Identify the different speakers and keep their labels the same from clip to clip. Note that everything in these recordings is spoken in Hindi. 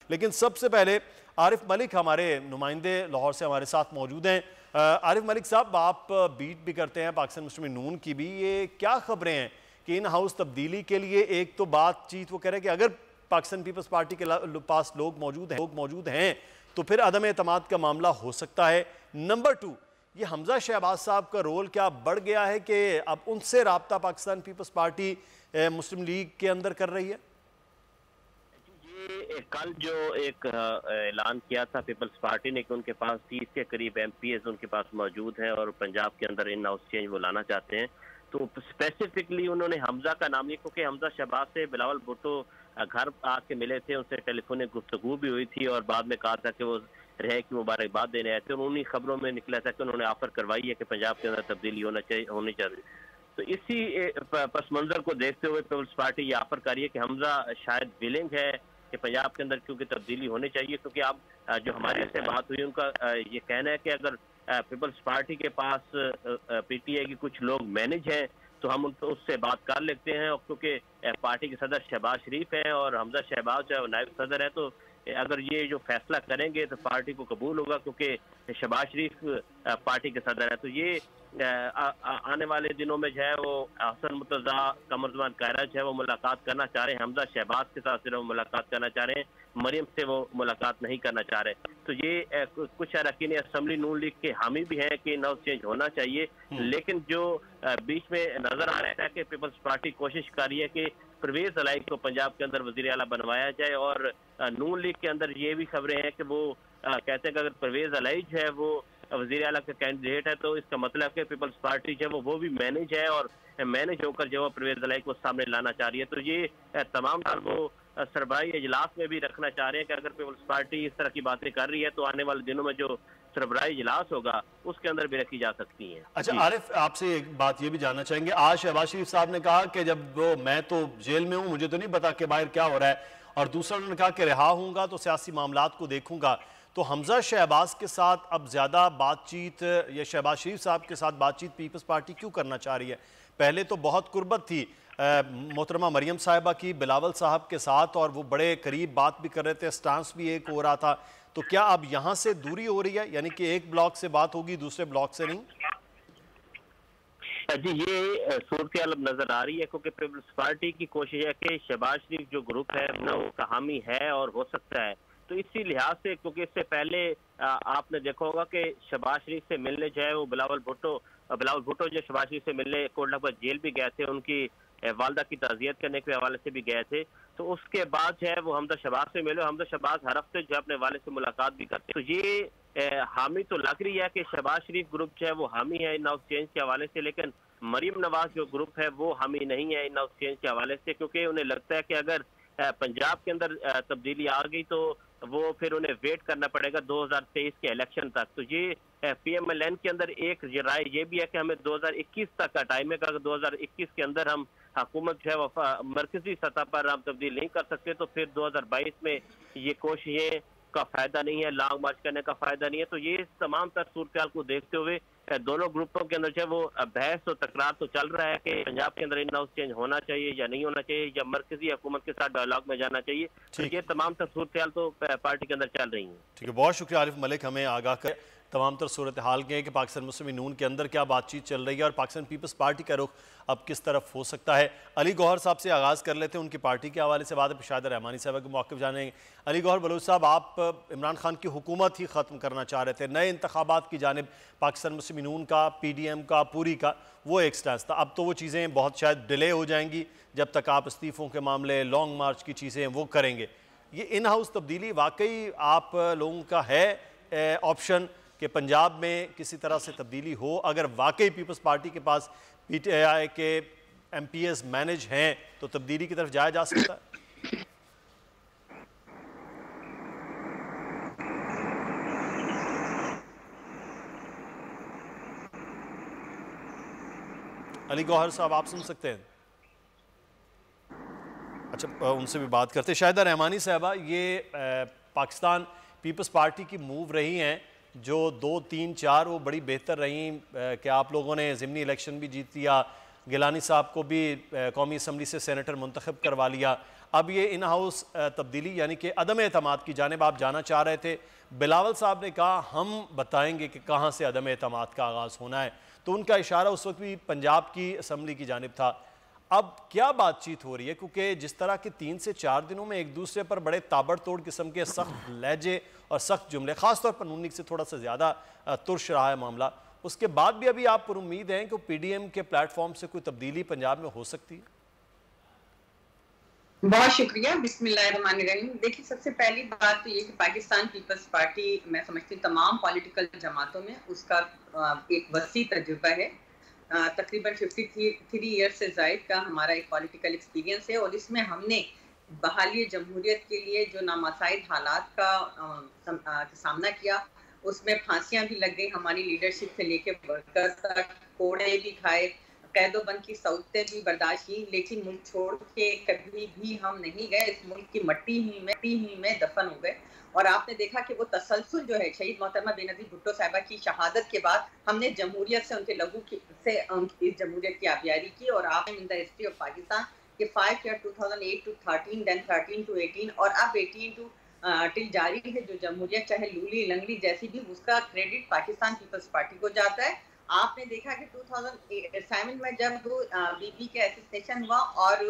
Speaker 1: लेकिन सबसे पहले आरिफ मलिक हमारे नुमाइंदे लाहौर से हमारे साथ मौजूद हैं। आरिफ मलिक साहब, आप बीट भी करते हैं पाकिस्तान मुस्लिम नून की भी, ये क्या खबरें हैं कि इन हाउस तब्दीली के लिए एक तो बातचीत वो कह रहे हैं कि अगर पाकिस्तान पीपल्स पार्टी के पास लोग मौजूद हैं तो फिर अदम एतमाद का मामला हो सकता है। नंबर 2, ये हमजा शहबाज साहब का रोल क्या बढ़ गया है कि अब उनसे राब्ता पाकिस्तान पीपल्स पार्टी मुस्लिम लीग के अंदर कर रही है?
Speaker 2: ये कल जो एक ऐलान किया था पीपल्स पार्टी ने कि उनके पास 30 के करीब MPs उनके पास मौजूद हैं और पंजाब के अंदर इन हाउस चेंज वो लाना चाहते हैं, तो स्पेसिफिकली उन्होंने हमजा का नाम लिया क्योंकि हमजा शहबाज से बिलावल भुट्टो घर आके मिले थे, उनसे टेलीफोनिक गुफ्तगू भी हुई थी और बाद में कहा था कि वो रहे की मुबारकबाद देने आए थे। उन्हीं खबरों में निकला था कि उन्होंने ऑफर करवाई है कि पंजाब के अंदर तब्दीली होनी चाहिए। तो इसी पस मंजर को देखते हुए पीपल्स पार्टी ये ऑफर कर रही है कि हमजा शायद विलिंग है कि पंजाब के अंदर क्योंकि तब्दीली होनी चाहिए, क्योंकि अब जो हमारे से बात हुई उनका ये कहना है कि अगर पीपल्स पार्टी के पास PTI के कुछ लोग मैनेज हैं तो हम उनको उससे बात कर लेते हैं, और क्योंकि पार्टी के सदर शहबाज शरीफ हैं और हमजा शहबाज जो है वो नायब सदर है, तो अगर ये जो फैसला करेंगे तो पार्टी को कबूल होगा क्योंकि शहबाज शरीफ पार्टी के सदर है। तो ये आने वाले दिनों में जो है वो हसन मुर्तजा कमरजमान कायरा जो है वो मुलाकात करना चाह रहे हैं, हमजा शहबाज के साथ सिर्फ मुलाकात करना चाह रहे हैं, मरियम से वो मुलाकात नहीं करना चाह रहे। तो ये कुछ अरकान असम्बली नून लीग के हामी भी हैं कि नाउ चेंज होना चाहिए, लेकिन जो बीच में नजर आ रहा है कि पीपल्स पार्टी कोशिश कर रही है कि परवेज अलाई को पंजाब के अंदर वजीर आला बनवाया जाए, और नून लीग के अंदर ये भी खबरें हैं कि वो कहते हैं कि अगर परवेज अलाई जो है वो वजीर आला का कैंडिडेट है तो इसका मतलब कि पीपल्स पार्टी जो है वो भी मैनेज है और मैनेज होकर जो है परवेज अलाई को सामने लाना चाह रही है। तो ये तमाम वो सरबराही इजलास में भी रखना चाह रहे हैं कि अगर पीपल्स पार्टी इस तरह की बातें कर रही है तो आने वाले दिनों में जो सरबराही इजलास होगा उसके अंदर भी रखी जा सकती है।
Speaker 1: अच्छा आरिफ, आपसे एक बात ये भी जानना चाहेंगे, आज शहबाज शरीफ साहब ने कहा कि जब वो मैं तो जेल में हूं, मुझे तो नहीं पता कि बाहर क्या हो रहा है, और दूसरा उन्होंने कहा कि रिहा होऊंगा तो सियासी मामलात को देखूंगा। तो हमजा शहबाज के साथ अब ज्यादा बातचीत या शहबाज शरीफ साहब के साथ बातचीत पीपल्स पार्टी क्यों करना चाह रही है? पहले तो बहुत कुर्बत थी मोहतरमा मरियम साहिबा की बिलावल साहब के साथ, और वो बड़े करीब बात भी कर रहे थे, स्टांस भी एक हो रहा था, तो क्या अब यहाँ से दूरी हो रही है, यानी कि एक ब्लॉक से बात होगी दूसरे ब्लॉक से नहीं?
Speaker 2: जी, ये सूरत अब नजर आ रही है क्योंकि पीपल्स पार्टी की कोशिश है कि शहबाज शरीफ जो ग्रुप है ना वो हामी है और हो सकता है, तो इसी लिहाज से क्योंकि इससे पहले आपने देखा होगा कि शहबाज शरीफ से मिलने जो है वो बिलावल भुट्टो जो शहबाज शरीफ से मिलने कोटलाबाद जेल भी गए थे, उनकी वालदा की ताज़ियत करने के हवाले से भी गए थे, तो उसके बाद जो है वो हमजा शहबाज से मिले। हमजा शहबाज हर हफ्ते जो है अपने वाले से मुलाकात भी करते, तो ये हामी तो लग रही है कि शहबाज शरीफ ग्रुप जो है वो हामी है इन हाउस चेंज के हवाले से, लेकिन मरियम नवाज जो ग्रुप है वो हामी नहीं है इन हाउस चेंज के हवाले से, क्योंकि उन्हें लगता है कि अगर पंजाब के अंदर तब्दीली आ गई तो वो फिर उन्हें वेट करना पड़ेगा 2023 के इलेक्शन तक। तो ये PMLN के अंदर एक राय ये भी है कि हमें 2021 तक का टाइम है, अगर 2021 के अंदर हम हुकूमत जो है मरकजी सतह पर हम तब्दील नहीं कर सकते तो फिर 2022 में ये कोशिशें का फायदा नहीं है, लॉन्ग मार्च करने का फायदा नहीं है। तो ये तमाम तर सूरत को देखते हुए दोनों ग्रुपों के अंदर जो है वो बहस और तकरार तो चल रहा है कि पंजाब के अंदर इन हाउस चेंज होना चाहिए या नहीं होना चाहिए, या मरकजी हुकूमत के साथ डायलॉग में जाना चाहिए। तो ये तमाम तर सूरत तो पार्टी के अंदर चल रही है।
Speaker 1: ठीक है, बहुत शुक्रिया आरिफ मलिक, हमें आगाह कर तमाम तर सूरत हाल के कि पाकिस्तान मुस्लिम नून के अंदर क्या बातचीत चल रही है और पाकिस्तान पीपल्स पार्टी का रुख अब किस तरफ हो सकता है। अली गौहर साहब से आगाज़ कर लेते हैं, उनकी पार्टी के हवाले से बात है, शाहिदा रहमानी साहब के मौक़िफ़ जानेंगे। अली गौहर बलूच साहब, आप इमरान खान की हुकूमत ही ख़त्म करना चाह रहे थे, नए इंतखाबात की जानिब पाकिस्तान मुस्लिम नून का, PDM का, पूरी का वो एक स्टैंस था, अब तो वो चीज़ें बहुत शायद डिले हो जाएंगी जब तक आप इस्तीफ़ों के मामले, लॉन्ग मार्च की चीज़ें वो करेंगे। ये इन हाउस तब्दीली वाकई आप लोगों का है ऑप्शन कि पंजाब में किसी तरह से तब्दीली हो? अगर वाकई पीपल्स पार्टी के पास PTI के MPs मैनेज हैं तो तब्दीली की तरफ जाया जा सकता है? अली गौहर साहब, आप सुन सकते हैं? अच्छा, उनसे भी बात करते हैं। शाहिदा रहमानी साहबा, ये पाकिस्तान पीपल्स पार्टी की मूव रही हैं जो 2, 3, 4 वो बड़ी बेहतर रही कि आप लोगों ने ज़िमनी इलेक्शन भी जीत लिया, गिलानी साहब को भी कौमी असम्बली से सेनेटर मुंतखब करवा लिया, अब ये इन हाउस तब्दीली यानी कि अदम एतमाद की जानिब आप जाना चाह रहे थे। बिलावल साहब ने कहा हम बताएंगे कि कहाँ से अदम एतमाद का आगाज़ होना है, तो उनका इशारा उस वक्त भी पंजाब की असम्बली की जानिब था। अब क्या बातचीत हो रही है, क्योंकि जिस तरह के 3 से 4 दिनों में एक दूसरे पर बड़े ताबड़तोड़ किस्म के सख्त लहजे और सख्त जुमले, ख़ासतौर पर नून लीग से थोड़ा सा ज़्यादा तुर्श रहा है मामला, उसके बाद भी अभी आप पर उम्मीद हैं कि PDM के प्लेटफॉर्म से कोई तब्दीली पंजाब में हो सकती है?
Speaker 3: बहुत शुक्रिया। बिस्मिल्लाहिर्रहमानिर्रहीम। देखिए, सबसे पहली बात तो ये कि पाकिस्तान पीपल्स पार्टी मैं समझती हूँ तमाम पॉलिटिकल जमातों में उसका एक वसी तजुर्बा है। तकरीबन 53 ईयर से ज़ायद का हमारा एक पॉलिटिकल एक्सपीरियंस है और इसमें हमने बहाली जमहूरियत के लिए जो नामसाइद हालात का सामना किया, उसमें फांसियां भी लग गई हमारी लीडरशिप से लेके वर्कर तक, कोड़े भी खाए, कैदोबंद की सऊदतें भी बर्दाश्त की, लेकिन मुल्क छोड़ के कभी भी हम नहीं गए। इस मुल्क की मट्टी ही में दफन हो गए। और आपने देखा कि वो तसलसल जो है शहीद मोहतरमा बेनज़ीर भुट्टो साहिबा की शहादत के बाद हमने जमहूरियत से उनके लहू से इस जमहूरियत की आबियारी की। और आप in the history of Pakistan के 5 ईयर 2008 to 13, then 13 to 18 और अब 18 to टिल जारी है जो जमहूरियत, चाहे लूली लंगड़ी जैसी भी, उसका क्रेडिट पाकिस्तान पीपल्स पार्टी को जाता है। आपने देखा कि 2007 में जब बीबी के एसोसिएशन हुआ और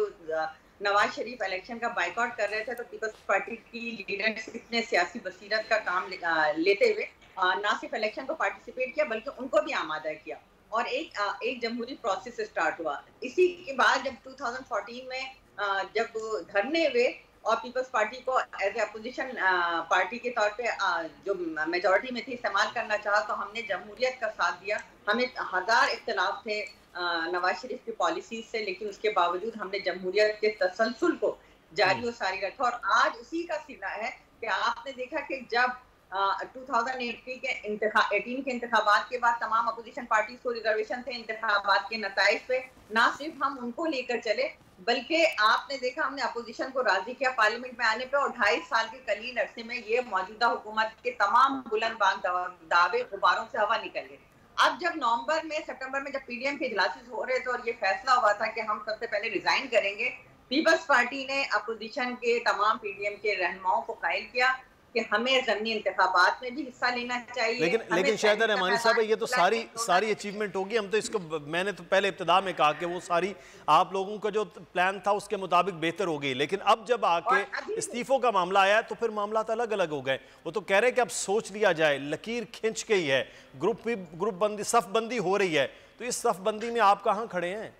Speaker 3: नवाज शरीफ इलेक्शन का बाइकआउट कर रहे थे, तो पीपल्स पार्टी की लीडरशिप ने सियासी बसीरत का काम लेते हुए ना सिर्फ इलेक्शन को पार्टिसिपेट किया बल्कि उनको भी आमादा किया और एक जमहूरी प्रोसेस स्टार्ट हुआ। इसी के बाद जब 2014 में जब धरने हुए और पीपल्स पार्टी को एज ए अपोजिशन पार्टी के तौर पे जो मेजॉरिटी में थी इस्तेमाल करना चाहा, तो हमने जमहूरियत का साथ दिया। हमें हजार इख्तलाफ थे नवाज शरीफ की पॉलिसीज से, लेकिन उसके बावजूद हमने जमहूरियत के तसलसल को जारी और सारी रखा। और आज उसी का सिला है कि आपने देखा कि जब 2018 के इंतखाबात के बाद तमाम अपोजिशन पार्टीज को रिजर्वेशन थे इंतखाबात के नताइज पे, ना सिर्फ हम उनको लेकर चले बल्कि आपने देखा हमने अपोजिशन को राजी किया पार्लियामेंट में आने पे, और 2.5 साल के कलीन अरसे में ये मौजूदा हुकूमत के तमाम बुलंद बांग दावे गुब्बारों से हवा निकल गए। अब जब सितंबर में जब PDM के इजलास हो रहे थे और ये फैसला हुआ था कि हम सबसे पहले रिजाइन करेंगे, पीपल्स पार्टी ने अपोजिशन के तमाम PDM के रहनुमाओं को कायल किया कि हमें ज़मीनी इंतखाबात में भी हिस्सा लेना चाहिए।
Speaker 1: लेकिन शायद रहमानी साहब, ये तो सारी अचीवमेंट होगी। हम तो इसको, मैंने तो पहले इब्तिदा में कहा कि वो सारी आप लोगों का जो प्लान था उसके मुताबिक बेहतर हो गई, लेकिन अब जब आके इस्तीफों का मामला आया तो फिर मामला अलग अलग हो गए। वो तो कह रहे हैं कि अब सोच लिया जाए, लकीर खिंच गई है, ग्रुप बंदी, सफ बंदी हो रही है, तो इस सफ बंदी में आप कहाँ खड़े हैं?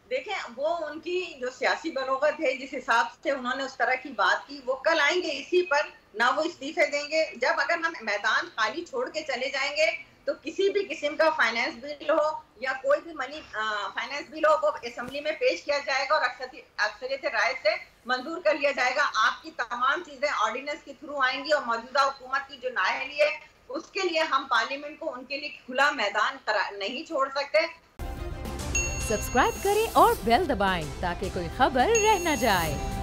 Speaker 3: देखें, वो उनकी जो सियासी बलोगत है, जिस हिसाब से उन्होंने उस तरह की बात की, वो कल आएंगे इसी पर, ना वो इस्तीफे देंगे। जब अगर हम मैदान खाली छोड़ के चले जाएंगे तो किसी भी किस्म का फाइनेंस बिल हो या कोई भी मनी फाइनेंस बिल हो, वो असेंबली में पेश किया जाएगा और अक्सरियत राय से मंजूर कर लिया जाएगा। आपकी तमाम चीजें ऑर्डिनेंस के थ्रू आएंगी और मौजूदा हुकूमत की जो नाअहली है उसके लिए हम पार्लियामेंट को उनके लिए खुला मैदान नहीं छोड़ सकते।
Speaker 4: सब्सक्राइब करें और बेल दबाएं ताकि कोई खबर रह न जाए।